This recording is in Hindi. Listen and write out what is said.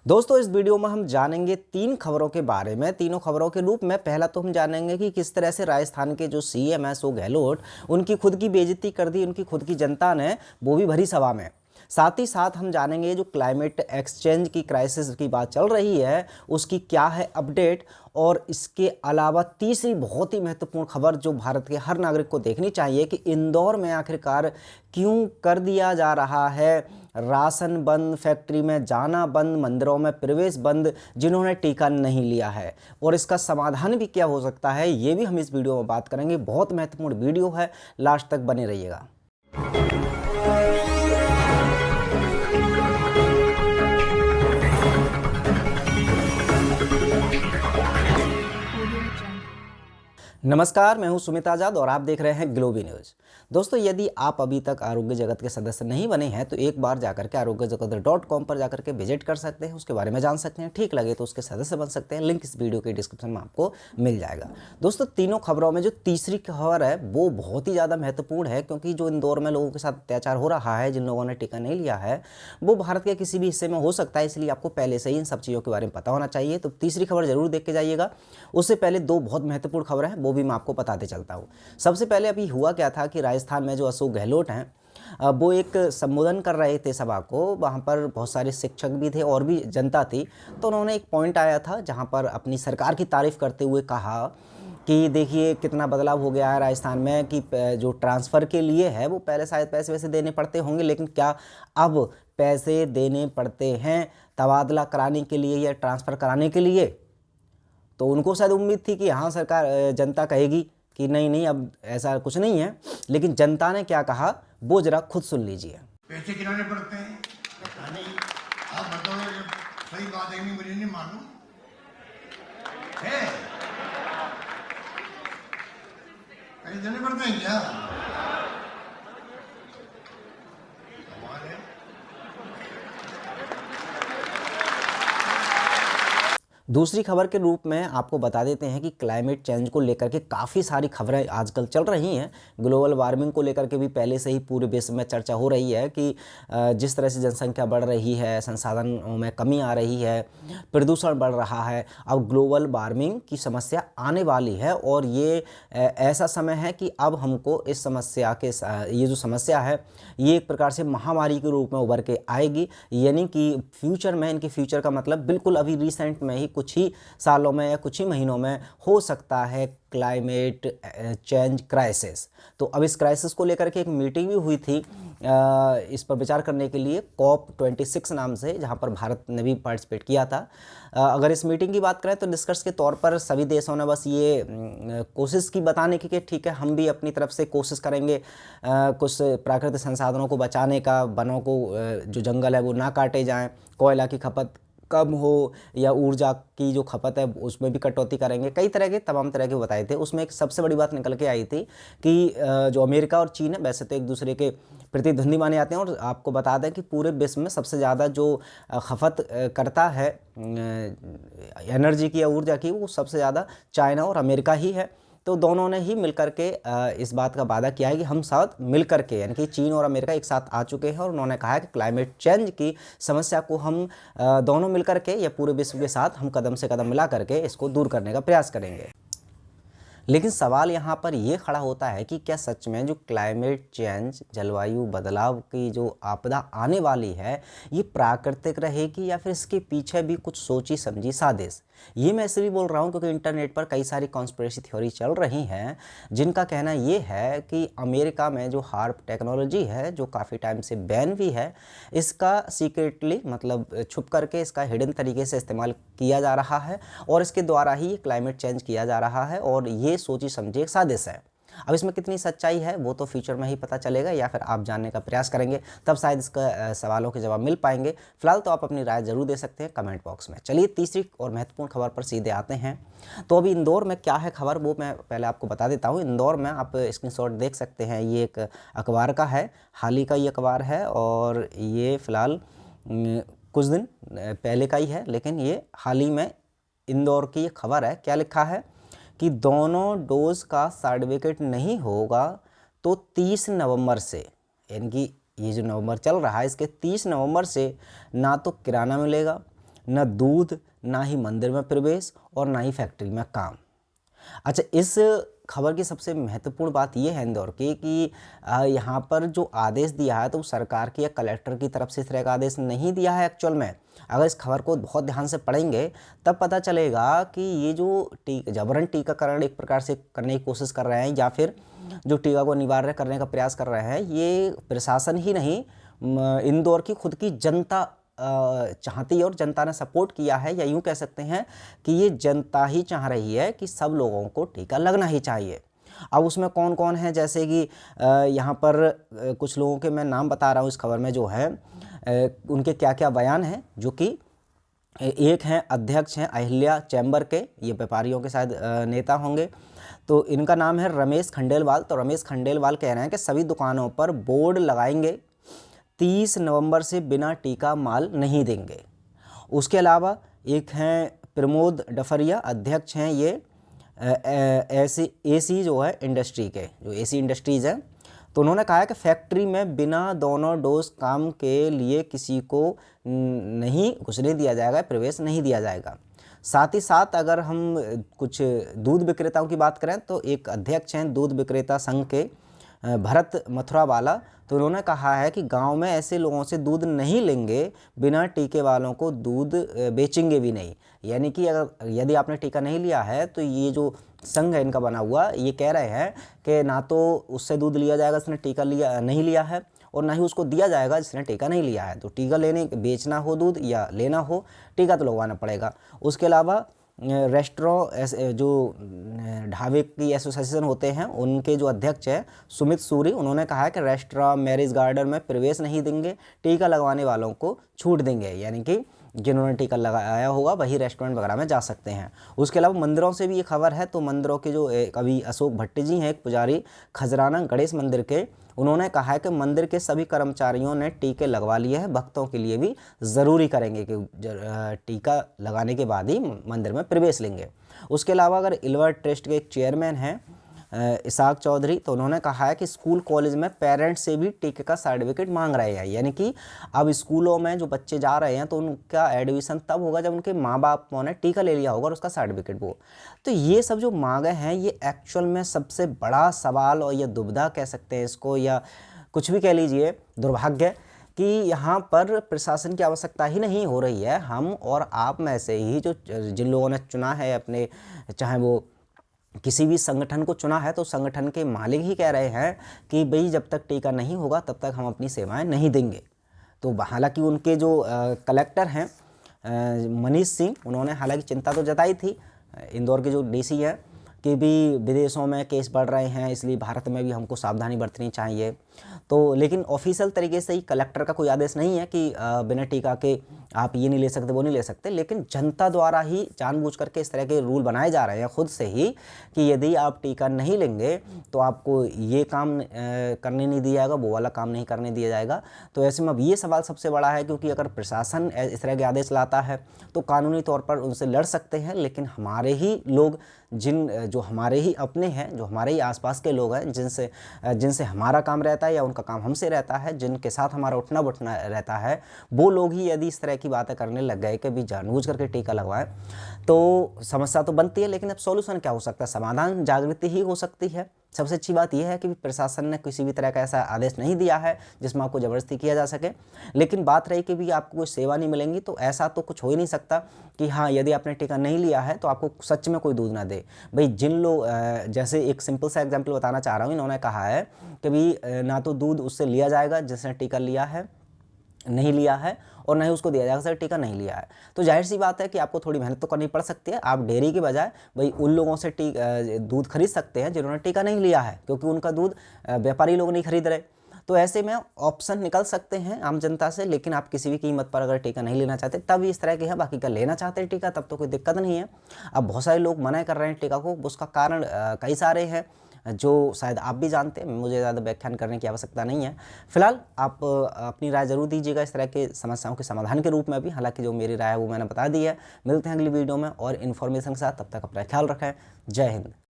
दोस्तों इस वीडियो में हम जानेंगे तीन खबरों के बारे में। तीनों खबरों के रूप में पहला तो हम जानेंगे कि किस तरह से राजस्थान के जो सीएम है अशोक गहलोत, उनकी खुद की बेइज्जती कर दी उनकी खुद की जनता ने, वो भी भरी सभा में। साथ ही साथ हम जानेंगे जो क्लाइमेट एक्सचेंज की क्राइसिस की बात चल रही है उसकी क्या है अपडेट। और इसके अलावा तीसरी बहुत ही महत्वपूर्ण खबर जो भारत के हर नागरिक को देखनी चाहिए कि इंदौर में आखिरकार क्यों कर दिया जा रहा है राशन बंद, फैक्ट्री में जाना बंद, मंदिरों में प्रवेश बंद जिन्होंने टीका नहीं लिया है, और इसका समाधान भी क्या हो सकता है ये भी हम इस वीडियो में बात करेंगे। बहुत महत्वपूर्ण वीडियो है, लास्ट तक बने रहिएगा। नमस्कार, मैं हूं सुमित आजाद और आप देख रहे हैं ग्लोबी न्यूज़। दोस्तों यदि आप अभी तक आरोग्य जगत के सदस्य नहीं बने हैं तो एक बार जाकर के आरोग्यजगत.com पर जाकर के विजिट कर सकते हैं, उसके बारे में जान सकते हैं, ठीक लगे तो उसके सदस्य बन सकते हैं। लिंक इस वीडियो के डिस्क्रिप्शन में आपको मिल जाएगा। दोस्तों तीनों खबरों में जो तीसरी खबर है वो बहुत ही ज़्यादा महत्वपूर्ण है, क्योंकि जो इंदौर में लोगों के साथ अत्याचार हो रहा है, जिन लोगों ने टीका नहीं लिया है, वो भारत के किसी भी हिस्से में हो सकता है, इसलिए आपको पहले से ही इन सब चीज़ों के बारे में पता होना चाहिए। तो तीसरी खबर जरूर देख के जाइएगा। उससे पहले दो बहुत महत्वपूर्ण खबर है वो भी मैं आपको बताते चलता हूँ। सबसे पहले अभी हुआ क्या था कि राजस्थान में जो अशोक गहलोत हैं वो एक संबोधन कर रहे थे सभा को। वहाँ पर बहुत सारे शिक्षक भी थे और भी जनता थी। तो उन्होंने एक पॉइंट आया था जहाँ पर अपनी सरकार की तारीफ करते हुए कहा कि देखिए कितना बदलाव हो गया है राजस्थान में, कि जो ट्रांसफ़र के लिए है वो पहले शायद पैसे वैसे देने पड़ते होंगे, लेकिन क्या अब पैसे देने पड़ते हैं तबादला कराने के लिए या ट्रांसफ़र कराने के लिए? तो उनको शायद उम्मीद थी कि हाँ सरकार जनता कहेगी कि नहीं नहीं अब ऐसा कुछ नहीं है, लेकिन जनता ने क्या कहा वो जरा खुद सुन लीजिए। पैसे गिराने पड़ते हैं, नहीं आप बताओ, सही बात है नहीं, मुझे नहीं मालूम है, पैसे देने पड़ते हैं क्या? सवाल है। दूसरी खबर के रूप में आपको बता देते हैं कि क्लाइमेट चेंज को लेकर के काफ़ी सारी खबरें आजकल चल रही हैं। ग्लोबल वार्मिंग को लेकर के भी पहले से ही पूरे विश्व में चर्चा हो रही है कि जिस तरह से जनसंख्या बढ़ रही है, संसाधनों में कमी आ रही है, प्रदूषण बढ़ रहा है, अब ग्लोबल वार्मिंग की समस्या आने वाली है। और ये ऐसा समय है कि अब हमको इस समस्या के ये जो समस्या है ये एक प्रकार से महामारी के रूप में उभर के आएगी, यानी कि फ्यूचर में, इनके फ्यूचर का मतलब बिल्कुल अभी रिसेंट में ही कुछ ही सालों में या कुछ ही महीनों में हो सकता है क्लाइमेट चेंज क्राइसिस। तो अब इस क्राइसिस को लेकर के एक मीटिंग भी हुई थी इस पर विचार करने के लिए, COP26 नाम से, जहां पर भारत ने भी पार्टिसिपेट किया था। अगर इस मीटिंग की बात करें तो निष्कर्ष के तौर पर सभी देशों ने बस ये कोशिश की बताने की कि ठीक है हम भी अपनी तरफ से कोशिश करेंगे कुछ प्राकृतिक संसाधनों को बचाने का, वनों को जो जंगल है वो ना काटे जाएं, कोयला की खपत कम हो या ऊर्जा की जो खपत है उसमें भी कटौती करेंगे। कई तरह के तमाम तरह के बताए थे। उसमें एक सबसे बड़ी बात निकल के आई थी कि जो अमेरिका और चीन है वैसे तो एक दूसरे के प्रतिद्वंदी माने जाते हैं, और आपको बता दें कि पूरे विश्व में सबसे ज़्यादा जो खपत करता है एनर्जी की या ऊर्जा की, वो सबसे ज़्यादा चाइना और अमेरिका ही है। तो दोनों ने ही मिलकर के इस बात का वादा किया है कि हम साथ मिलकर के, यानी कि चीन और अमेरिका एक साथ आ चुके हैं और उन्होंने कहा है कि क्लाइमेट चेंज की समस्या को हम दोनों मिलकर के या पूरे विश्व के साथ हम कदम से कदम मिला करके इसको दूर करने का प्रयास करेंगे। लेकिन सवाल यहाँ पर यह खड़ा होता है कि क्या सच में जो क्लाइमेट चेंज, जलवायु बदलाव की जो आपदा आने वाली है ये प्राकृतिक रहेगी या फिर इसके पीछे भी कुछ सोची समझी साजिश? ये मैं इसलिए बोल रहा हूँ क्योंकि इंटरनेट पर कई सारी कॉन्स्पिरेसी थ्योरी चल रही हैं जिनका कहना ये है कि अमेरिका में जो हार्प टेक्नोलॉजी है जो काफ़ी टाइम से बैन भी है, इसका सीक्रेटली मतलब छुप करके इसका हिडन तरीके से इस्तेमाल किया जा रहा है और इसके द्वारा ही क्लाइमेट चेंज किया जा रहा है, और ये सोची समझी एक साजिश है। अब इसमें कितनी सच्चाई है वो तो फ्यूचर में ही पता चलेगा, या फिर आप जानने का प्रयास करेंगे तब शायद इसका सवालों के जवाब मिल पाएंगे। फिलहाल तो आप अपनी राय जरूर दे सकते हैं कमेंट बॉक्स में। चलिए तीसरी और महत्वपूर्ण खबर पर सीधे आते हैं। तो अभी इंदौर में क्या है खबर वो मैं पहले आपको बता देता हूँ। इंदौर में आप स्क्रीनशॉट देख सकते हैं, ये एक अखबार का है, हाल ही का ये अखबार है और ये फ़िलहाल कुछ दिन पहले का ही है, लेकिन ये हाल ही में इंदौर की ये खबर है। क्या लिखा है कि दोनों डोज का सर्टिफिकेट नहीं होगा तो 30 नवंबर से, यानी कि ये जो नवंबर चल रहा है इसके 30 नवंबर से ना तो किराना मिलेगा, न दूध, ना ही मंदिर में प्रवेश और ना ही फैक्ट्री में काम। अच्छा, इस खबर की सबसे महत्वपूर्ण बात यह है इंदौर की कि यहाँ पर जो आदेश दिया है तो सरकार की या कलेक्टर की तरफ से इस तरह का आदेश नहीं दिया है एक्चुअल में। अगर इस खबर को बहुत ध्यान से पढ़ेंगे तब पता चलेगा कि ये जो जबरन टीकाकरण एक प्रकार से करने की कोशिश कर रहे हैं या फिर जो टीका को अनिवार्य करने का प्रयास कर रहे हैं, ये प्रशासन ही नहीं, इंदौर की खुद की जनता चाहती है और जनता ने सपोर्ट किया है, या यूँ कह सकते हैं कि ये जनता ही चाह रही है कि सब लोगों को टीका लगना ही चाहिए। अब उसमें कौन कौन है, जैसे कि यहाँ पर कुछ लोगों के मैं नाम बता रहा हूँ इस खबर में जो है, उनके क्या क्या बयान हैं, जो कि एक हैं अध्यक्ष हैं अहिल्या चैम्बर के, ये व्यापारियों के शायद नेता होंगे। तो इनका नाम है रमेश खंडेलवाल। तो रमेश खंडेलवाल कह रहे हैं कि सभी दुकानों पर बोर्ड लगाएंगे, 30 नवंबर से बिना टीका माल नहीं देंगे। उसके अलावा एक हैं प्रमोद डफरिया, अध्यक्ष हैं ये एसी जो है इंडस्ट्री के, जो एसी इंडस्ट्रीज़ है। तो उन्होंने कहा है कि फैक्ट्री में बिना दोनों डोज काम के लिए किसी को नहीं घुसने दिया जाएगा, प्रवेश नहीं दिया जाएगा। साथ ही साथ अगर हम कुछ दूध विक्रेताओं की बात करें तो एक अध्यक्ष हैं दूध विक्रेता संघ के भरत मथुरावाला। तो उन्होंने कहा है कि गांव में ऐसे लोगों से दूध नहीं लेंगे, बिना टीके वालों को दूध बेचेंगे भी नहीं। यानी कि अगर यदि आपने टीका नहीं लिया है तो ये जो संघ है इनका बना हुआ, ये कह रहे हैं कि ना तो उससे दूध लिया जाएगा जिसने टीका नहीं लिया है, और ना ही उसको दिया जाएगा जिसने टीका नहीं लिया है। तो टीका बेचना हो दूध या लेना हो, टीका तो लगवाना पड़ेगा। उसके अलावा रेस्टोरेंट जो ढाबे की एसोसिएशन होते हैं उनके जो अध्यक्ष हैं सुमित सूरी, उन्होंने कहा है कि रेस्टोरेंट मैरिज गार्डन में प्रवेश नहीं देंगे, टीका लगवाने वालों को छूट देंगे, यानी कि जिन्होंने टीका लगाया होगा वही रेस्टोरेंट वगैरह में जा सकते हैं। उसके अलावा मंदिरों से भी ये खबर है। तो मंदिरों के जो अभी अशोक भट्ट जी हैं, एक पुजारी खजराना गणेश मंदिर के, उन्होंने कहा है कि मंदिर के सभी कर्मचारियों ने टीके लगवा लिए हैं, भक्तों के लिए भी ज़रूरी करेंगे कि टीका लगाने के बाद ही मंदिर में प्रवेश लेंगे। उसके अलावा अगर इल्वर ट्रस्ट के एक चेयरमैन हैं इसाक चौधरी, तो उन्होंने कहा है कि स्कूल कॉलेज में पेरेंट्स से भी टीके का सर्टिफिकेट मांग रहे हैं। यानी कि अब स्कूलों में जो बच्चे जा रहे हैं तो उनका एडमिशन तब होगा जब उनके माँ बापों ने टीका ले लिया होगा और उसका सर्टिफिकेट वो। तो ये सब जो मांगे हैं ये एक्चुअल में सबसे बड़ा सवाल और ये दुविधा कह सकते हैं इसको, या कुछ भी कह लीजिए, दुर्भाग्य कि यहाँ पर प्रशासन की आवश्यकता ही नहीं हो रही है। हम और आप में से ही जो जिन लोगों ने चुना है अपने, चाहे वो किसी भी संगठन को चुना है, तो संगठन के मालिक ही कह रहे हैं कि भाई जब तक टीका नहीं होगा तब तक हम अपनी सेवाएं नहीं देंगे। तो हालांकि उनके जो कलेक्टर हैं मनीष सिंह, उन्होंने हालांकि चिंता तो जताई थी, इंदौर के जो डीसी हैं, कि भी विदेशों में केस बढ़ रहे हैं इसलिए भारत में भी हमको सावधानी बरतनी चाहिए। तो लेकिन ऑफिशियल तरीके से ही कलेक्टर का कोई आदेश नहीं है कि बिना टीका के आप ये नहीं ले सकते वो नहीं ले सकते, लेकिन जनता द्वारा ही जानबूझ करके इस तरह के रूल बनाए जा रहे हैं खुद से ही कि यदि आप टीका नहीं लेंगे तो आपको ये काम करने नहीं दिया जाएगा, वो वाला काम नहीं करने दिया जाएगा। तो ऐसे में अब ये सवाल सबसे बड़ा है, क्योंकि अगर प्रशासन इस तरह के आदेश लाता है तो कानूनी तौर पर उनसे लड़ सकते हैं, लेकिन हमारे ही लोग जो हमारे ही अपने हैं, जो हमारे ही आसपास के लोग हैं, जिनसे हमारा काम रहता है या उनका काम हमसे रहता है, जिनके साथ हमारा उठना बैठना रहता है, वो लोग ही यदि इस तरह की बातें करने लग गए कि भी जानबूझ करके टीका लगवाएं, तो समस्या तो बनती है। लेकिन अब सॉल्यूशन क्या हो सकता है? समाधान जागृति ही हो सकती है। सबसे अच्छी बात यह है कि प्रशासन ने किसी भी तरह का ऐसा आदेश नहीं दिया है जिसमें आपको ज़बरदस्ती किया जा सके। लेकिन बात रही कि भी आपको कोई सेवा नहीं मिलेंगी, तो ऐसा तो कुछ हो ही नहीं सकता कि हाँ यदि आपने टीका नहीं लिया है तो आपको सच में कोई दूध ना दे। भाई जिन लोग, जैसे एक सिंपल सा एग्जाम्पल बताना चाह रहा हूँ, इन्होंने कहा है कि भी ना तो दूध उससे लिया जाएगा जिसने टीका नहीं लिया है, और नहीं उसको दिया जाएगा सर टीका नहीं लिया है। तो जाहिर सी बात है कि आपको थोड़ी मेहनत तो करनी पड़ सकती है। आप डेयरी के बजाय भाई उन लोगों से दूध खरीद सकते हैं जिन्होंने टीका नहीं लिया है, क्योंकि उनका दूध व्यापारी लोग नहीं खरीद रहे। तो ऐसे में ऑप्शन निकल सकते हैं आम जनता से, लेकिन आप किसी भी कीमत पर अगर टीका नहीं लेना चाहते तब इस तरह की है, बाकी का लेना चाहते हैं टीका तब तो कोई दिक्कत नहीं है। अब बहुत सारे लोग मना कर रहे हैं टीका को, उसका कारण कई सारे हैं जो शायद आप भी जानते हैं, मुझे ज़्यादा व्याख्यान करने की आवश्यकता नहीं है। फिलहाल आप अपनी राय जरूर दीजिएगा इस तरह के समस्याओं के समाधान के रूप में भी। हालांकि जो मेरी राय है वो मैंने बता दी है। मिलते हैं अगली वीडियो में और इन्फॉर्मेशन के साथ, तब तक अपना ख्याल रखें। जय हिंद।